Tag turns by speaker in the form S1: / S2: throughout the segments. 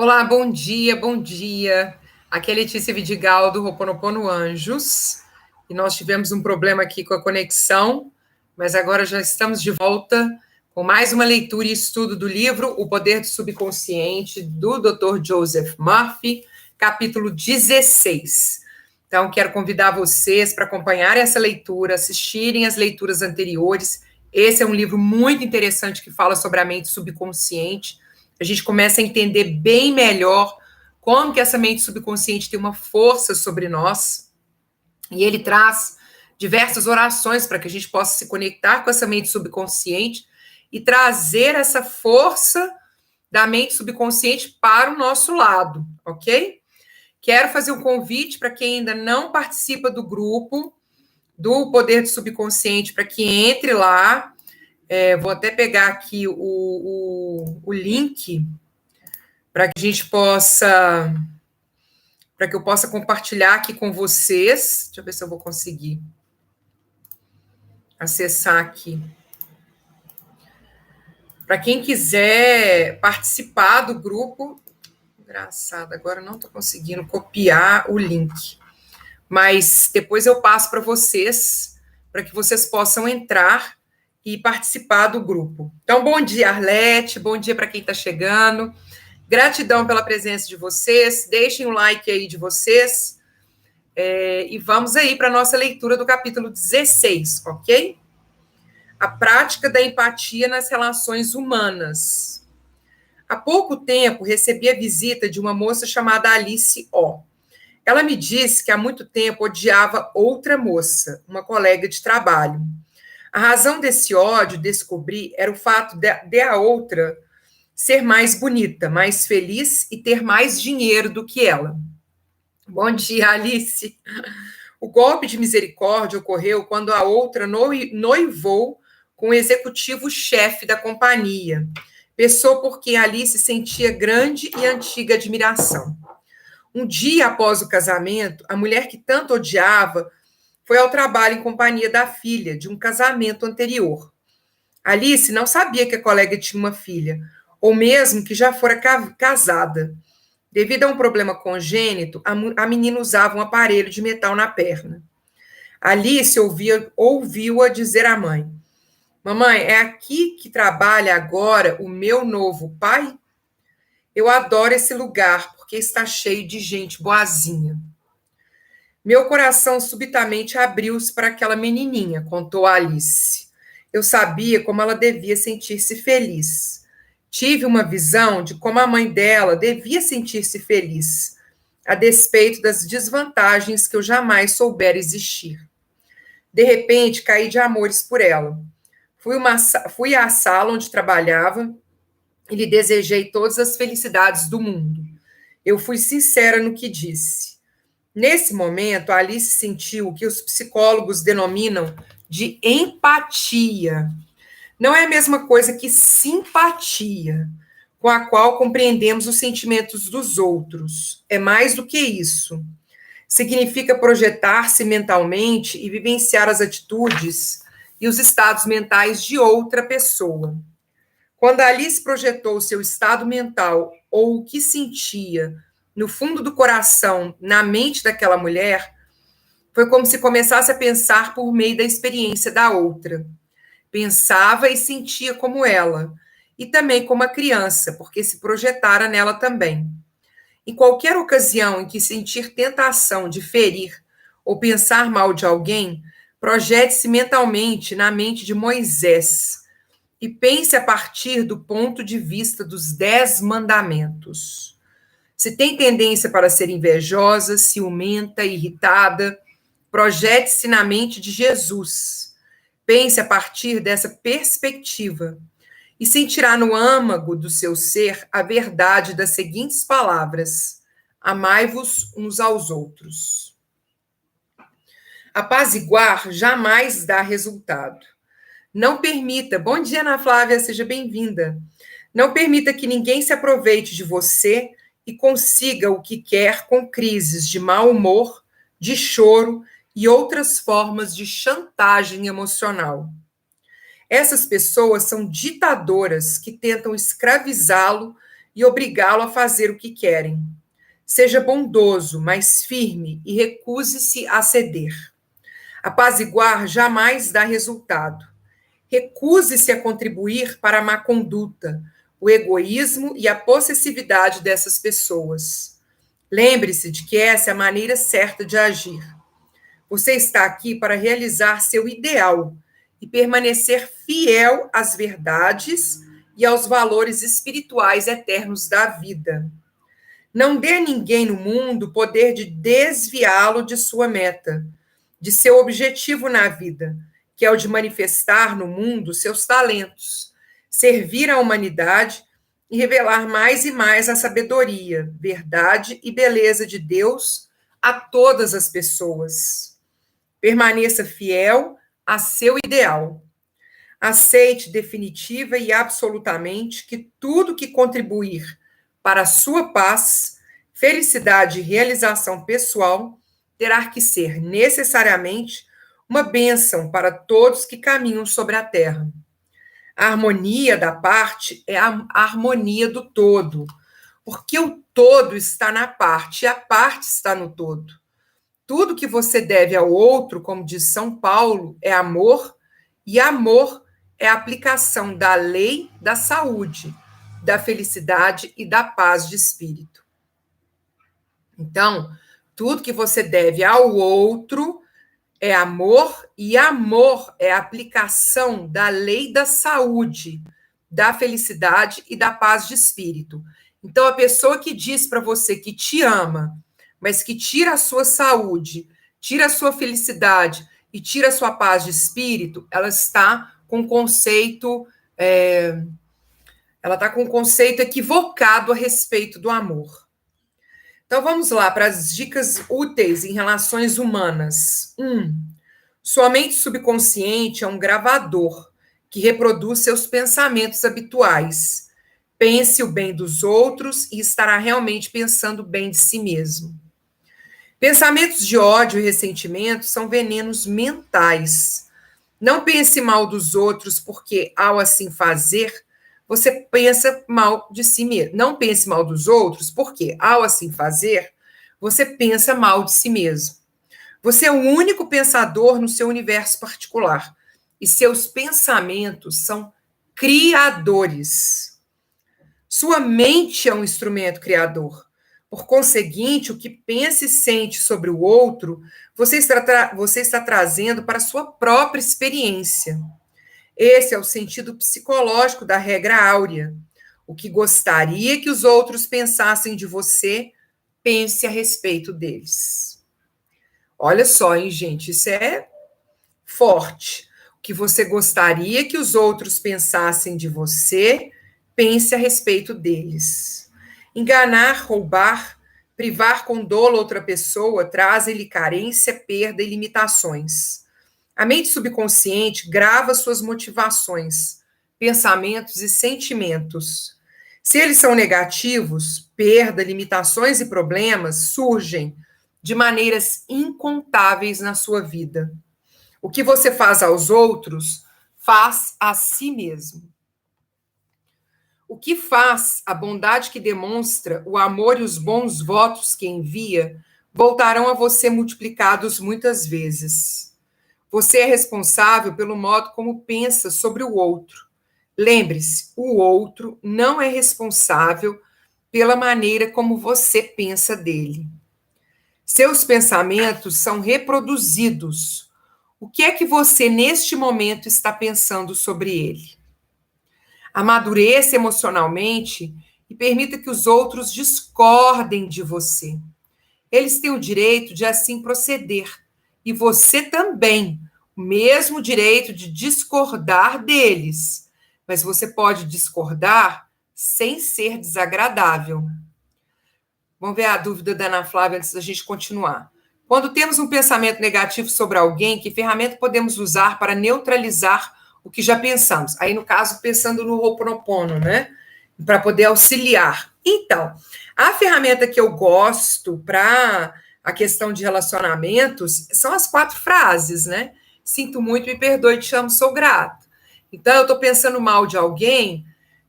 S1: Olá, bom dia, bom dia. Aqui é Letícia Vidigal do Ho'oponopono Anjos. E nós tivemos um problema aqui com a conexão, mas agora já estamos de volta com mais uma leitura e estudo do livro O Poder do Subconsciente, do Dr. Joseph Murphy, capítulo 16. Então, quero convidar vocês para acompanharem essa leitura, assistirem as leituras anteriores. Esse é um livro muito interessante que fala sobre a mente subconsciente. A gente começa a entender bem melhor como que essa mente subconsciente tem uma força sobre nós, e ele traz diversas orações para que a gente possa se conectar com essa mente subconsciente e trazer essa força da mente subconsciente para o nosso lado, ok? Quero fazer um convite para quem ainda não participa do grupo do Poder do Subconsciente, para que entre lá. Vou até pegar aqui o link para que a gente possa, para que eu possa compartilhar aqui com vocês. Deixa eu ver se eu vou conseguir acessar aqui. Para quem quiser participar do grupo, engraçado, agora eu não estou conseguindo copiar o link, mas depois eu passo para vocês, para que vocês possam entrar e participar do grupo. Então, bom dia, Arlete, bom dia para quem está chegando. Gratidão pela presença de vocês, deixem o like aí de vocês, e vamos aí para a nossa leitura do capítulo 16, ok? A prática da empatia nas relações humanas. Há pouco tempo, recebi a visita de uma moça chamada Alice O. Ela me disse que há muito tempo odiava outra moça, uma colega de trabalho. A razão desse ódio, descobri, era o fato de a outra ser mais bonita, mais feliz e ter mais dinheiro do que ela. Bom dia, Alice. O golpe de misericórdia ocorreu quando a outra noivou com o executivo-chefe da companhia, pessoa por quem Alice sentia grande e antiga admiração. Um dia após o casamento, a mulher que tanto odiava foi ao trabalho em companhia da filha de um casamento anterior. Alice não sabia que a colega tinha uma filha, ou mesmo que já fora casada. Devido a um problema congênito, a menina usava um aparelho de metal na perna. Alice ouviu-a dizer à mãe: Mamãe, é aqui que trabalha agora o meu novo pai? Eu adoro esse lugar, porque está cheio de gente boazinha. Meu coração subitamente abriu-se para aquela menininha, contou Alice. Eu sabia como ela devia sentir-se feliz. Tive uma visão de como a mãe dela devia sentir-se feliz, a despeito das desvantagens que eu jamais soubera existir. De repente, caí de amores por ela. Fui à sala onde trabalhava e lhe desejei todas as felicidades do mundo. Eu fui sincera no que disse. Nesse momento, a Alice sentiu o que os psicólogos denominam de empatia. Não é a mesma coisa que simpatia, com a qual compreendemos os sentimentos dos outros. É mais do que isso. Significa projetar-se mentalmente e vivenciar as atitudes e os estados mentais de outra pessoa. Quando a Alice projetou o seu estado mental ou o que sentia no fundo do coração, na mente daquela mulher, foi como se começasse a pensar por meio da experiência da outra. Pensava e sentia como ela, e também como a criança, porque se projetara nela também. Em qualquer ocasião em que sentir tentação de ferir ou pensar mal de alguém, projete-se mentalmente na mente de Moisés e pense a partir do ponto de vista dos 10 mandamentos. Se tem tendência para ser invejosa, ciumenta, irritada, projete-se na mente de Jesus. Pense a partir dessa perspectiva e sentirá no âmago do seu ser a verdade das seguintes palavras: amai-vos uns aos outros. Apaziguar jamais dá resultado. Não permita, bom dia, Ana Flávia, seja bem-vinda. Não permita que ninguém se aproveite de você e consiga o que quer com crises de mau humor, de choro e outras formas de chantagem emocional. Essas pessoas são ditadoras que tentam escravizá-lo e obrigá-lo a fazer o que querem. Seja bondoso, mas firme, e recuse-se a ceder. Apaziguar jamais dá resultado. Recuse-se a contribuir para a má conduta, o egoísmo e a possessividade dessas pessoas. Lembre-se de que essa é a maneira certa de agir. Você está aqui para realizar seu ideal e permanecer fiel às verdades e aos valores espirituais eternos da vida. Não dê a ninguém no mundo o poder de desviá-lo de sua meta, de seu objetivo na vida, que é o de manifestar no mundo seus talentos, servir à humanidade e revelar mais e mais a sabedoria, verdade e beleza de Deus a todas as pessoas. Permaneça fiel a seu ideal. Aceite definitiva e absolutamente que tudo que contribuir para a sua paz, felicidade e realização pessoal terá que ser necessariamente uma bênção para todos que caminham sobre a terra. A harmonia da parte é a harmonia do todo, porque o todo está na parte e a parte está no todo. Tudo que você deve ao outro, como diz São Paulo, é amor, e amor é a aplicação da lei da saúde, da felicidade e da paz de espírito. Então, tudo que você deve ao outro é amor, e amor é a aplicação da lei da saúde, da felicidade e da paz de espírito. Então, a pessoa que diz para você que te ama, mas que tira a sua saúde, tira a sua felicidade e tira a sua paz de espírito, ela está com um conceito, ela está com um conceito equivocado a respeito do amor. Então, vamos lá para as dicas úteis em relações humanas. 1. Sua mente subconsciente é um gravador que reproduz seus pensamentos habituais. Pense o bem dos outros e estará realmente pensando bem de si mesmo. Pensamentos de ódio e ressentimento são venenos mentais. Não pense mal dos outros, porque, ao assim fazer, você pensa mal de si mesmo. Não pense mal dos outros, porque, ao assim fazer, você pensa mal de si mesmo. Você é o único pensador no seu universo particular, e seus pensamentos são criadores. Sua mente é um instrumento criador. Por conseguinte, o que pensa e sente sobre o outro, você está trazendo para a sua própria experiência. Esse é o sentido psicológico da regra áurea. O que gostaria que os outros pensassem de você, pense a respeito deles. Olha só, hein, gente, isso é forte. O que você gostaria que os outros pensassem de você, pense a respeito deles. Enganar, roubar, privar com dolo outra pessoa traz-lhe carência, perda e limitações. A mente subconsciente grava suas motivações, pensamentos e sentimentos. Se eles são negativos, perda, limitações e problemas surgem de maneiras incontáveis na sua vida. O que você faz aos outros, faz a si mesmo. O que faz, a bondade que demonstra, o amor e os bons votos que envia, voltarão a você multiplicados muitas vezes. Você é responsável pelo modo como pensa sobre o outro. Lembre-se, o outro não é responsável pela maneira como você pensa dele. Seus pensamentos são reproduzidos. O que é que você, neste momento, está pensando sobre ele? Amadureça emocionalmente e permita que os outros discordem de você. Eles têm o direito de assim proceder. E você também, o mesmo direito de discordar deles. Mas você pode discordar sem ser desagradável. Vamos ver a dúvida da Ana Flávia antes da gente continuar. Quando temos um pensamento negativo sobre alguém, que ferramenta podemos usar para neutralizar o que já pensamos? Aí, no caso, pensando no Ho'oponopono, né? Para poder auxiliar. Então, a ferramenta que eu gosto para a questão de relacionamentos são as 4 frases, né? Sinto muito, me perdoe, te amo, sou grato. Então, eu estou pensando mal de alguém,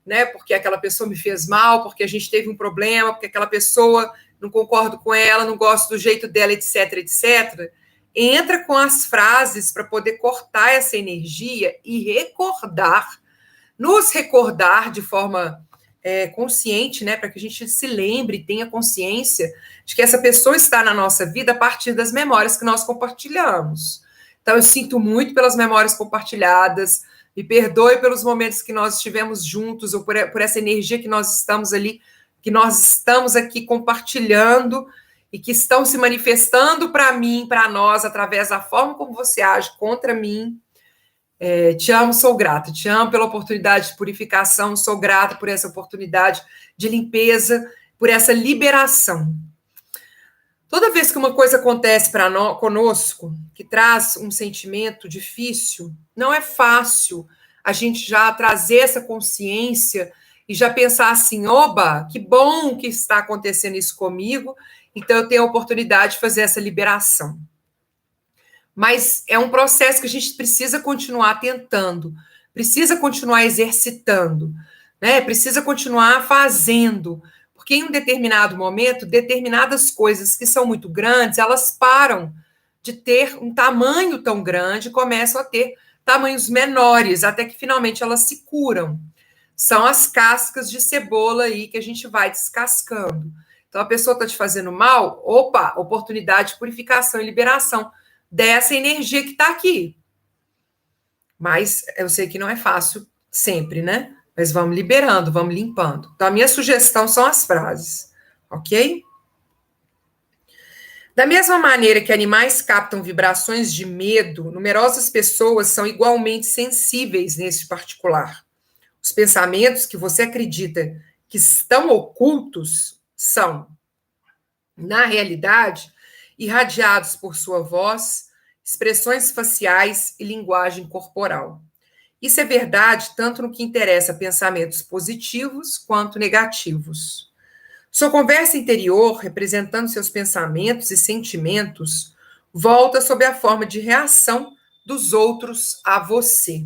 S1: né? Porque aquela pessoa me fez mal, porque a gente teve um problema, porque aquela pessoa não concordo com ela, não gosto do jeito dela, etc, etc. Entra com as frases para poder cortar essa energia e recordar, nos recordar de forma consciente, né, para que a gente se lembre, tenha consciência de que essa pessoa está na nossa vida a partir das memórias que nós compartilhamos. Então, eu sinto muito pelas memórias compartilhadas, me perdoe pelos momentos que nós estivemos juntos, ou por essa energia que nós estamos ali, que nós estamos aqui compartilhando e que estão se manifestando para mim, para nós, através da forma como você age contra mim. Te amo, sou grata. Te amo pela oportunidade de purificação, sou grata por essa oportunidade de limpeza, por essa liberação. Toda vez que uma coisa acontece conosco, que traz um sentimento difícil, não é fácil a gente já trazer essa consciência e já pensar assim, oba, que bom que está acontecendo isso comigo, então eu tenho a oportunidade de fazer essa liberação. Mas é um processo que a gente precisa continuar tentando, precisa continuar exercitando, né? Precisa continuar fazendo, porque em um determinado momento, determinadas coisas que são muito grandes, elas param de ter um tamanho tão grande, começam a ter tamanhos menores, até que finalmente elas se curam. São as cascas de cebola aí que a gente vai descascando. Então, a pessoa está te fazendo mal, opa, oportunidade de purificação e liberação dessa energia que está aqui. Mas eu sei que não é fácil sempre, né? Mas vamos liberando, vamos limpando. Então, a minha sugestão são as frases, ok? Da mesma maneira que animais captam vibrações de medo, numerosas pessoas são igualmente sensíveis nesse particular. Os pensamentos que você acredita que estão ocultos são, na realidade, irradiados por sua voz, expressões faciais e linguagem corporal. Isso é verdade tanto no que interessa a pensamentos positivos quanto negativos. Sua conversa interior, representando seus pensamentos e sentimentos, volta sob a forma de reação dos outros a você.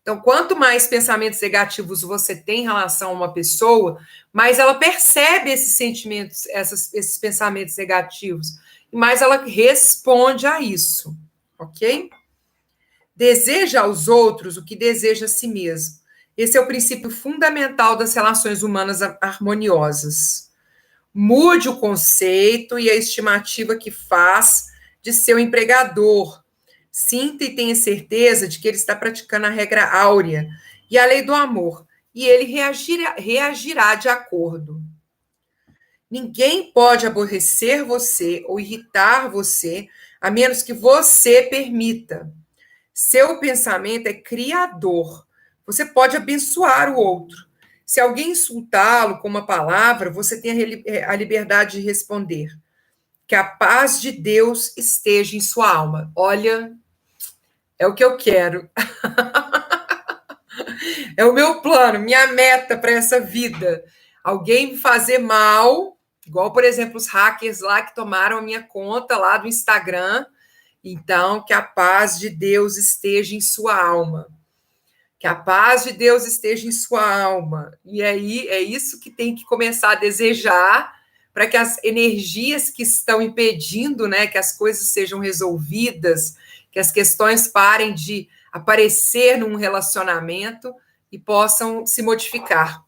S1: Então, quanto mais pensamentos negativos você tem em relação a uma pessoa, mais ela percebe esses sentimentos, esses pensamentos negativos, e mais ela responde a isso, ok? Deseja aos outros o que deseja a si mesmo. Esse é o princípio fundamental das relações humanas harmoniosas. Mude o conceito e a estimativa que faz de seu empregador. Sinta e tenha certeza de que ele está praticando a regra áurea e a lei do amor, e ele reagirá de acordo. Ninguém pode aborrecer você ou irritar você, a menos que você permita. Seu pensamento é criador. Você pode abençoar o outro. Se alguém insultá-lo com uma palavra, você tem a liberdade de responder. Que a paz de Deus esteja em sua alma. Olha, é o que eu quero. É o meu plano, minha meta para essa vida. Alguém me fazer mal, igual, por exemplo, os hackers lá que tomaram a minha conta lá do Instagram. Então, que a paz de Deus esteja em sua alma. Que a paz de Deus esteja em sua alma. E aí é isso que tem que começar a desejar para que as energias que estão impedindo, né, que as coisas sejam resolvidas, que as questões parem de aparecer num relacionamento e possam se modificar.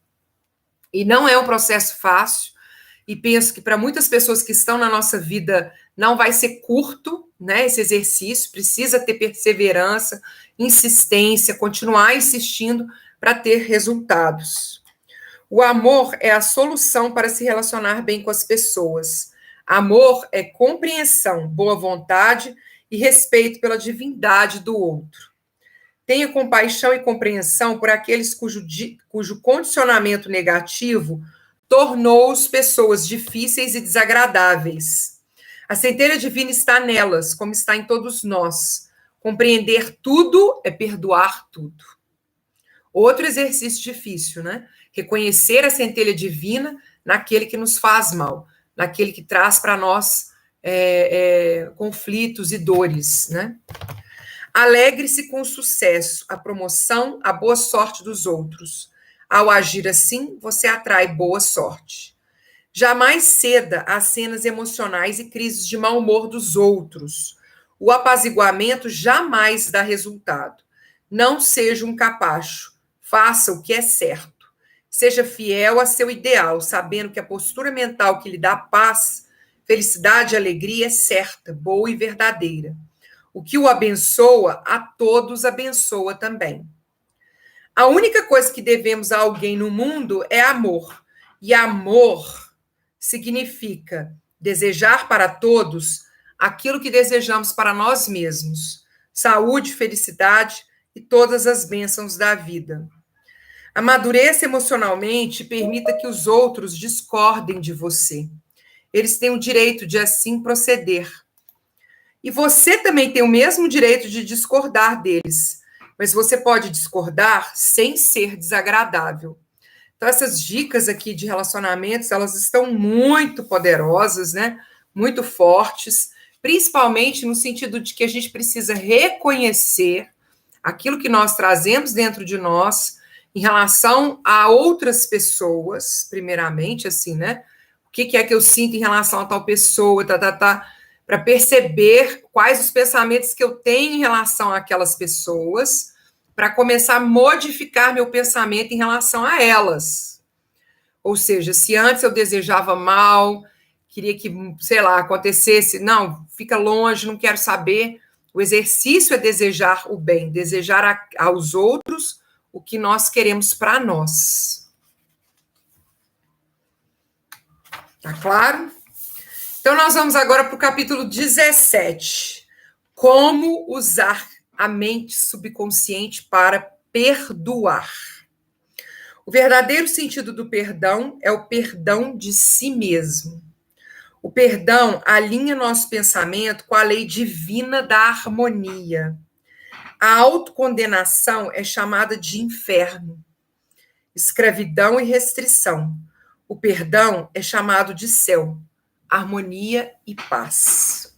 S1: E não é um processo fácil, e penso que para muitas pessoas que estão na nossa vida não vai ser curto, né, esse exercício, precisa ter perseverança, insistência, continuar insistindo para ter resultados. O amor é a solução para se relacionar bem com as pessoas. Amor é compreensão, boa vontade e respeito pela divindade do outro. Tenha compaixão e compreensão por aqueles cujo condicionamento negativo tornou-os pessoas difíceis e desagradáveis. A centelha divina está nelas, como está em todos nós. Compreender tudo é perdoar tudo. Outro exercício difícil, né? Reconhecer a centelha divina naquele que nos faz mal, naquele que traz para nós conflitos e dores, né? Alegre-se com o sucesso, a promoção, a boa sorte dos outros. Ao agir assim, você atrai boa sorte. Jamais ceda às cenas emocionais e crises de mau humor dos outros. O apaziguamento jamais dá resultado. Não seja um capacho. Faça o que é certo. Seja fiel a seu ideal, sabendo que a postura mental que lhe dá paz, felicidade e alegria é certa, boa e verdadeira. O que o abençoa, a todos abençoa também. A única coisa que devemos a alguém no mundo é amor. E amor significa desejar para todos aquilo que desejamos para nós mesmos: saúde, felicidade e todas as bênçãos da vida. Amadureça emocionalmente e permita que os outros discordem de você. Eles têm o direito de assim proceder. E você também tem o mesmo direito de discordar deles. Mas você pode discordar sem ser desagradável. Então, essas dicas aqui de relacionamentos, elas estão muito poderosas, né? Muito fortes, principalmente no sentido de que a gente precisa reconhecer aquilo que nós trazemos dentro de nós em relação a outras pessoas, primeiramente, assim, né? O que é que eu sinto em relação a tal pessoa, para perceber quais os pensamentos que eu tenho em relação àquelas pessoas, para começar a modificar meu pensamento em relação a elas. Ou seja, se antes eu desejava mal, queria que, sei lá, acontecesse, não, fica longe, não quero saber. O exercício é desejar o bem, desejar aos outros o que nós queremos para nós. Tá claro? Então, nós vamos agora para o capítulo 17. Como usar a mente subconsciente para perdoar. O verdadeiro sentido do perdão é o perdão de si mesmo. O perdão alinha nosso pensamento com a lei divina da harmonia. A autocondenação é chamada de inferno, escravidão e restrição. O perdão é chamado de céu, harmonia e paz.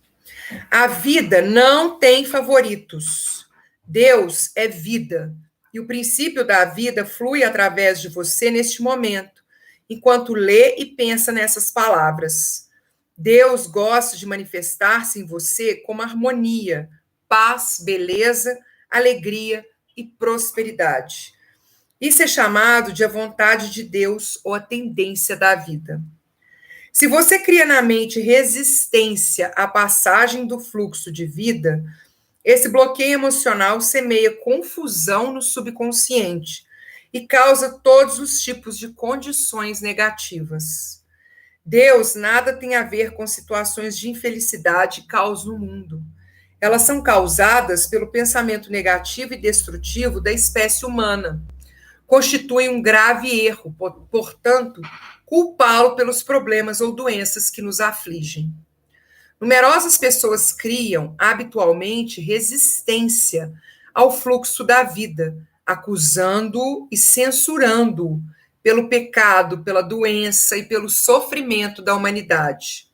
S1: A vida não tem favoritos. Deus é vida. E o princípio da vida flui através de você neste momento, enquanto lê e pensa nessas palavras. Deus gosta de manifestar-se em você como harmonia, paz, beleza, alegria e prosperidade. Isso é chamado de a vontade de Deus ou a tendência da vida. Se você cria na mente resistência à passagem do fluxo de vida, esse bloqueio emocional semeia confusão no subconsciente e causa todos os tipos de condições negativas. Deus nada tem a ver com situações de infelicidade e caos no mundo. Elas são causadas pelo pensamento negativo e destrutivo da espécie humana. Constituem um grave erro, portanto, culpá-lo pelos problemas ou doenças que nos afligem. Numerosas pessoas criam, habitualmente, resistência ao fluxo da vida, acusando-o e censurando-o pelo pecado, pela doença e pelo sofrimento da humanidade.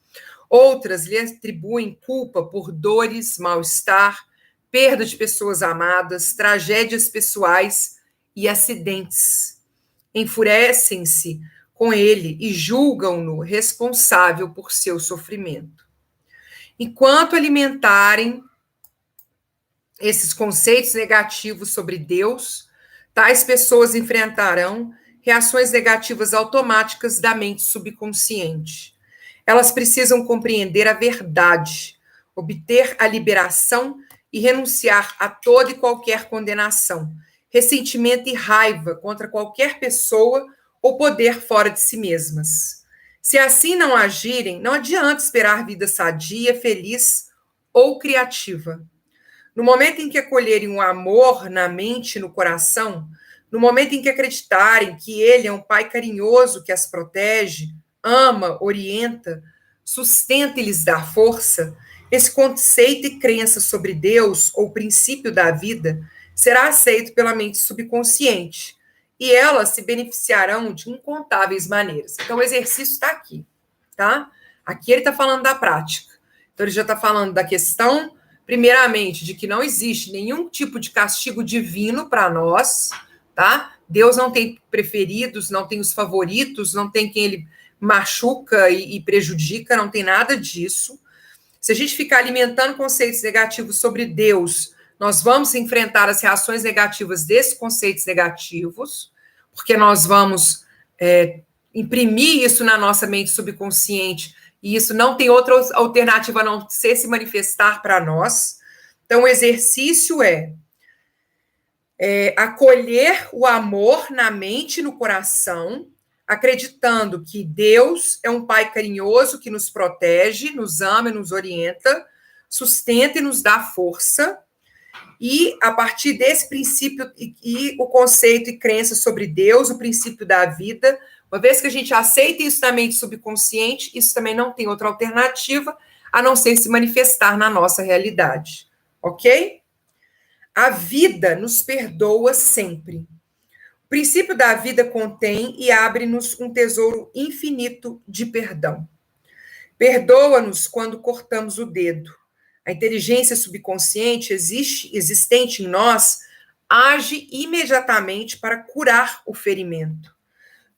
S1: Outras lhe atribuem culpa por dores, mal-estar, perda de pessoas amadas, tragédias pessoais e acidentes. Enfurecem-se com ele e julgam-no responsável por seu sofrimento. Enquanto alimentarem esses conceitos negativos sobre Deus, tais pessoas enfrentarão reações negativas automáticas da mente subconsciente. Elas precisam compreender a verdade, obter a liberação e renunciar a toda e qualquer condenação, ressentimento e raiva contra qualquer pessoa ou poder fora de si mesmas. Se assim não agirem, não adianta esperar vida sadia, feliz ou criativa. No momento em que acolherem o amor na mente e no coração, no momento em que acreditarem que ele é um pai carinhoso que as protege, ama, orienta, sustenta e lhes dá força, esse conceito e crença sobre Deus ou princípio da vida será aceito pela mente subconsciente e elas se beneficiarão de incontáveis maneiras. Então, o exercício está aqui, tá? Aqui ele está falando da prática. Então, ele já está falando da questão, primeiramente, de que não existe nenhum tipo de castigo divino para nós, tá? Deus não tem preferidos, não tem os favoritos, não tem quem ele machuca e prejudica, não tem nada disso. Se a gente ficar alimentando conceitos negativos sobre Deus, nós vamos enfrentar as reações negativas desses conceitos negativos, porque nós vamos imprimir isso na nossa mente subconsciente, e isso não tem outra alternativa a não ser se manifestar para nós. Então, o exercício é acolher o amor na mente e no coração, acreditando que Deus é um Pai carinhoso que nos protege, nos ama e nos orienta, sustenta e nos dá força. E, a partir desse princípio e o conceito e crença sobre Deus, o princípio da vida, uma vez que a gente aceita isso na mente subconsciente, isso também não tem outra alternativa a não ser se manifestar na nossa realidade. Ok? A vida nos perdoa sempre. O princípio da vida contém e abre-nos um tesouro infinito de perdão. Perdoa-nos quando cortamos o dedo. A inteligência subconsciente existente em nós age imediatamente para curar o ferimento.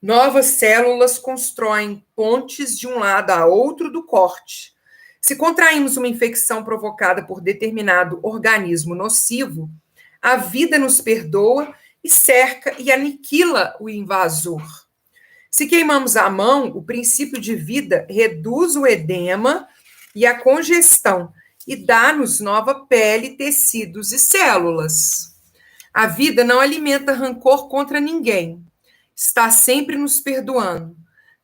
S1: Novas células constroem pontes de um lado a outro do corte. Se contraímos uma infecção provocada por determinado organismo nocivo, a vida nos perdoa e cerca e aniquila o invasor. Se queimamos a mão, o princípio de vida reduz o edema e a congestão e dá-nos nova pele, tecidos e células. A vida não alimenta rancor contra ninguém. Está sempre nos perdoando.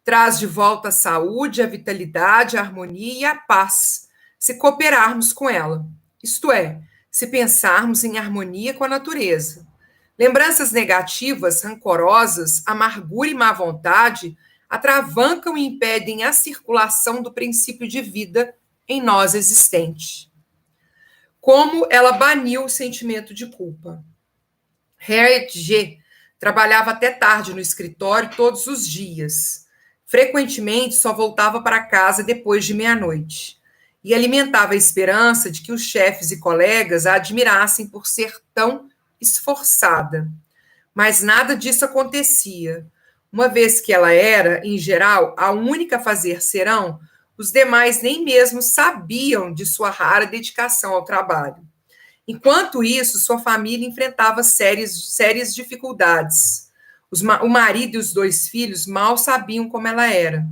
S1: Traz de volta a saúde, a vitalidade, a harmonia e a paz, se cooperarmos com ela. Isto é, se pensarmos em harmonia com a natureza. Lembranças negativas, rancorosas, amargura e má vontade atravancam e impedem a circulação do princípio de vida em nós existente. Como ela baniu o sentimento de culpa. Harriet G. trabalhava até tarde no escritório todos os dias. Frequentemente só voltava para casa depois de meia-noite. E alimentava a esperança de que os chefes e colegas a admirassem por ser tão esforçada. Mas nada disso acontecia. Uma vez que ela era, em geral, a única a fazer serão, os demais nem mesmo sabiam de sua rara dedicação ao trabalho. Enquanto isso, sua família enfrentava sérias dificuldades. O marido e os 2 filhos mal sabiam como ela era.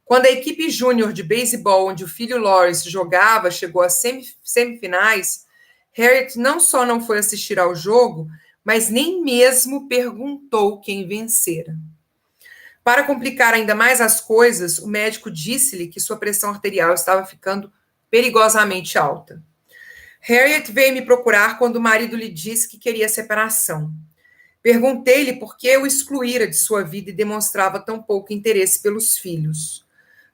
S1: Quando a equipe júnior de beisebol, onde o filho Lawrence jogava, chegou às semifinais, Harriet não só não foi assistir ao jogo, mas nem mesmo perguntou quem vencera. Para complicar ainda mais as coisas, o médico disse-lhe que sua pressão arterial estava ficando perigosamente alta. Harriet veio me procurar quando o marido lhe disse que queria separação. Perguntei-lhe por que o excluíra de sua vida e demonstrava tão pouco interesse pelos filhos.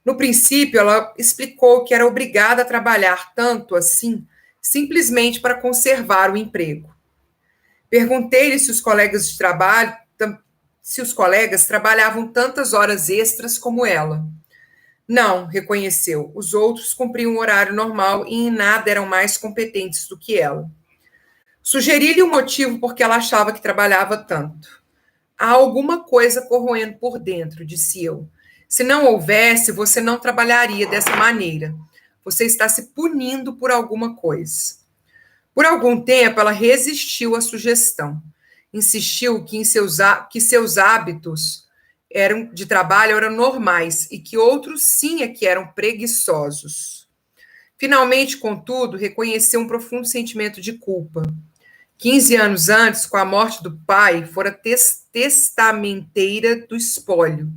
S1: No princípio, ela explicou que era obrigada a trabalhar tanto assim, simplesmente para conservar o emprego. Perguntei-lhe se os colegas trabalhavam tantas horas extras como ela. Não, reconheceu. Os outros cumpriam um horário normal e em nada eram mais competentes do que ela. Sugeri-lhe o motivo por que ela achava que trabalhava tanto. Há alguma coisa corroendo por dentro, disse eu. Se não houvesse, você não trabalharia dessa maneira. Você está se punindo por alguma coisa. Por algum tempo, ela resistiu à sugestão. Insistiu que seus hábitos de trabalho eram normais e que outros sim é que eram preguiçosos. Finalmente, contudo, reconheceu um profundo sentimento de culpa. 15 anos antes, com a morte do pai, fora testamenteira do espólio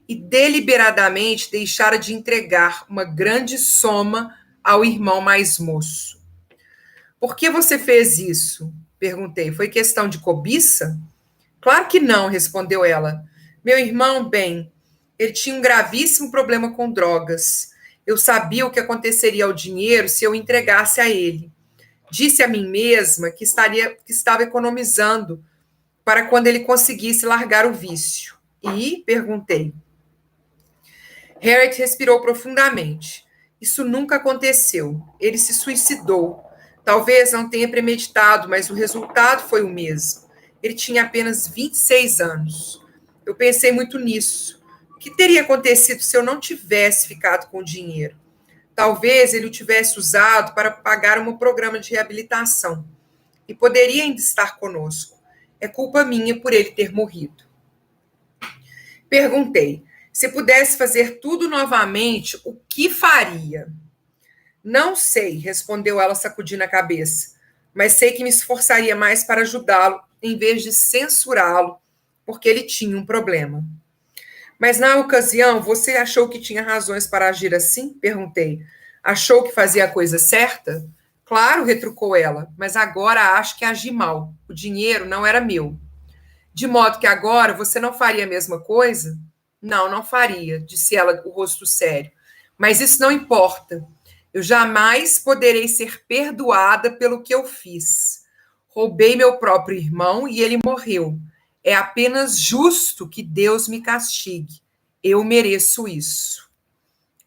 S1: e deliberadamente deixara de entregar uma grande soma ao irmão mais moço. Por que você fez isso? Perguntei. Foi questão de cobiça? Claro que não, respondeu ela. Meu irmão, bem, ele tinha um gravíssimo problema com drogas. Eu sabia o que aconteceria ao dinheiro se eu entregasse a ele. Disse a mim mesma que estava economizando para quando ele conseguisse largar o vício. E perguntei. Harriet respirou profundamente. Isso nunca aconteceu. Ele se suicidou. Talvez não tenha premeditado, mas o resultado foi o mesmo. Ele tinha apenas 26 anos. Eu pensei muito nisso. O que teria acontecido se eu não tivesse ficado com o dinheiro? Talvez ele o tivesse usado para pagar um programa de reabilitação e poderia ainda estar conosco. É culpa minha por ele ter morrido. Perguntei: se pudesse fazer tudo novamente, o que faria? Não sei, respondeu ela sacudindo a cabeça, mas sei que me esforçaria mais para ajudá-lo em vez de censurá-lo, porque ele tinha um problema. Mas na ocasião, você achou que tinha razões para agir assim? Perguntei. Achou que fazia a coisa certa? Claro, retrucou ela, mas agora acho que agi mal. O dinheiro não era meu. De modo que agora você não faria a mesma coisa? Não, não faria, disse ela, o rosto sério. Mas isso não importa. Eu jamais poderei ser perdoada pelo que eu fiz. Roubei meu próprio irmão e ele morreu. É apenas justo que Deus me castigue. Eu mereço isso.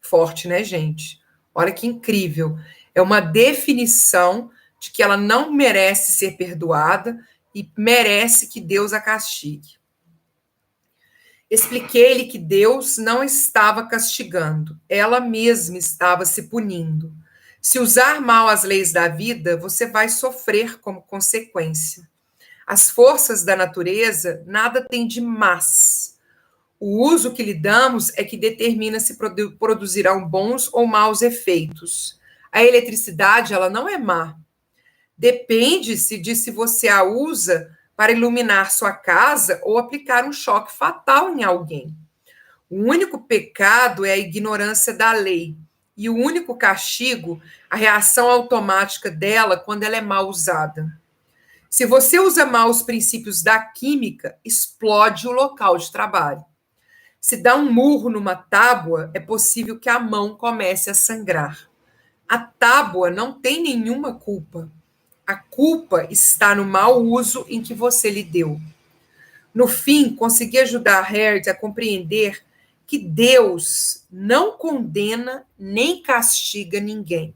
S1: Forte, né, gente? Olha que incrível. É uma definição de que ela não merece ser perdoada e merece que Deus a castigue. Expliquei-lhe que Deus não estava castigando, ela mesma estava se punindo. Se usar mal as leis da vida, você vai sofrer como consequência. As forças da natureza nada têm de más. O uso que lhe damos é que determina se produzirão bons ou maus efeitos. A eletricidade, ela não é má. Depende-se de se você a usa para iluminar sua casa ou aplicar um choque fatal em alguém. O único pecado é a ignorância da lei. E o único castigo, a reação automática dela quando ela é mal usada. Se você usa mal os princípios da química, explode o local de trabalho. Se dá um murro numa tábua, é possível que a mão comece a sangrar. A tábua não tem nenhuma culpa. A culpa está no mau uso em que você lhe deu. No fim, consegui ajudar Herd a compreender que Deus não condena nem castiga ninguém.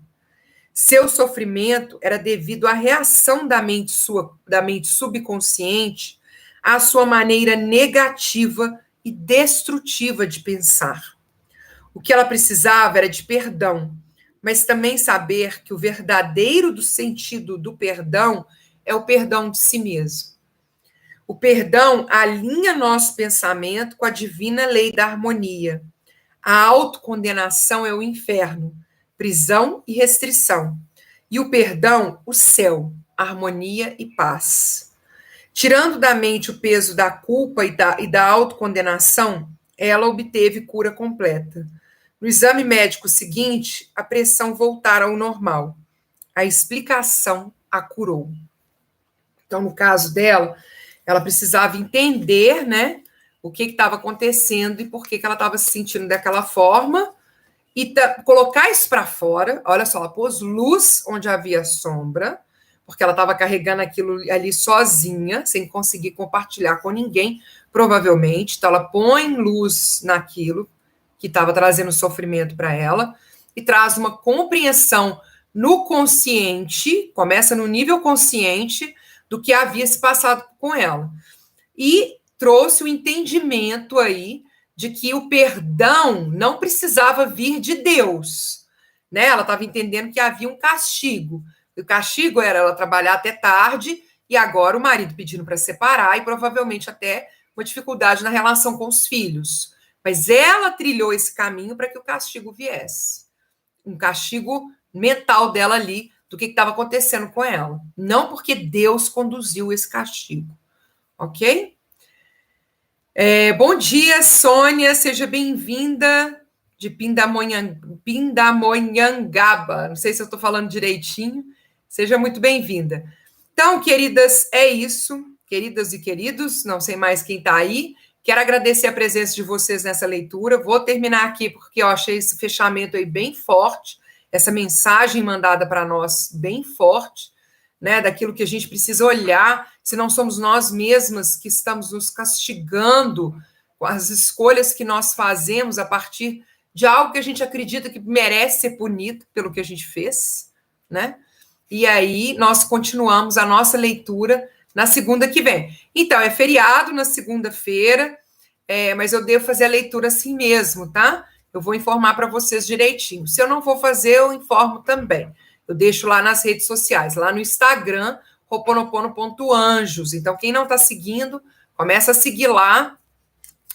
S1: Seu sofrimento era devido à reação da mente subconsciente à sua maneira negativa e destrutiva de pensar. O que ela precisava era de perdão, mas também saber que o verdadeiro do sentido do perdão é o perdão de si mesmo. O perdão alinha nosso pensamento com a divina lei da harmonia. A autocondenação é o inferno, prisão e restrição. E o perdão, o céu, harmonia e paz. Tirando da mente o peso da culpa e da autocondenação, ela obteve cura completa. No exame médico seguinte, a pressão voltara ao normal. A explicação a curou. Então, no caso dela, ela precisava entender, né, o que estava acontecendo e por que ela estava se sentindo daquela forma e colocar isso para fora. Olha só, ela pôs luz onde havia sombra, porque ela estava carregando aquilo ali sozinha, sem conseguir compartilhar com ninguém, provavelmente. Então, ela põe luz naquilo que estava trazendo sofrimento para ela e traz uma compreensão no consciente, começa no nível consciente do que havia se passado com ela. E trouxe o entendimento aí de que o perdão não precisava vir de Deus, né? Ela estava entendendo que havia um castigo. O castigo era ela trabalhar até tarde e agora o marido pedindo para separar e provavelmente até uma dificuldade na relação com os filhos. Mas ela trilhou esse caminho para que o castigo viesse. Um castigo mental dela ali, do que estava acontecendo com ela. Não porque Deus conduziu esse castigo. Ok? Bom dia, Sônia. Seja bem-vinda de Pindamonhangaba. Não sei se eu estou falando direitinho. Seja muito bem-vinda. Então, queridas, é isso. Queridas e queridos, não sei mais quem está aí. Quero agradecer a presença de vocês nessa leitura. Vou terminar aqui porque eu achei esse fechamento aí bem forte, essa mensagem mandada para nós bem forte, né, daquilo que a gente precisa olhar, se não somos nós mesmas que estamos nos castigando com as escolhas que nós fazemos a partir de algo que a gente acredita que merece ser punido pelo que a gente fez, né? E aí nós continuamos a nossa leitura na segunda que vem. Então, é feriado na segunda-feira, mas eu devo fazer a leitura assim mesmo, tá? Eu vou informar para vocês direitinho. Se eu não for fazer, eu informo também. Eu deixo lá nas redes sociais, lá no Instagram, ho'oponopono.anjos. Então, quem não está seguindo, começa a seguir lá,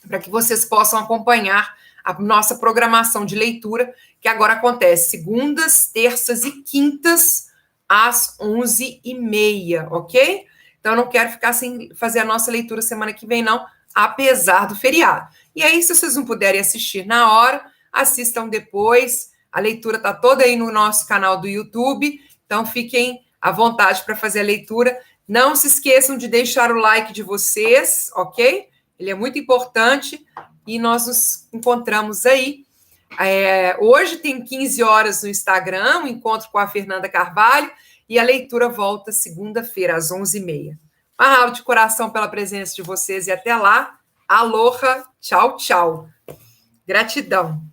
S1: para que vocês possam acompanhar a nossa programação de leitura, que agora acontece segundas, terças e quintas, às 11h30, ok? Então, eu não quero ficar sem fazer a nossa leitura semana que vem, não, apesar do feriado. E aí, se vocês não puderem assistir na hora, assistam depois. A leitura está toda aí no nosso canal do YouTube, então fiquem à vontade para fazer a leitura. Não se esqueçam de deixar o like de vocês, ok? Ele é muito importante e nós nos encontramos aí. Hoje tem 15 horas no Instagram, um encontro com a Fernanda Carvalho, e a leitura volta segunda-feira, às 11h30. Mahalo de coração pela presença de vocês e até lá. Aloha, tchau, tchau. Gratidão.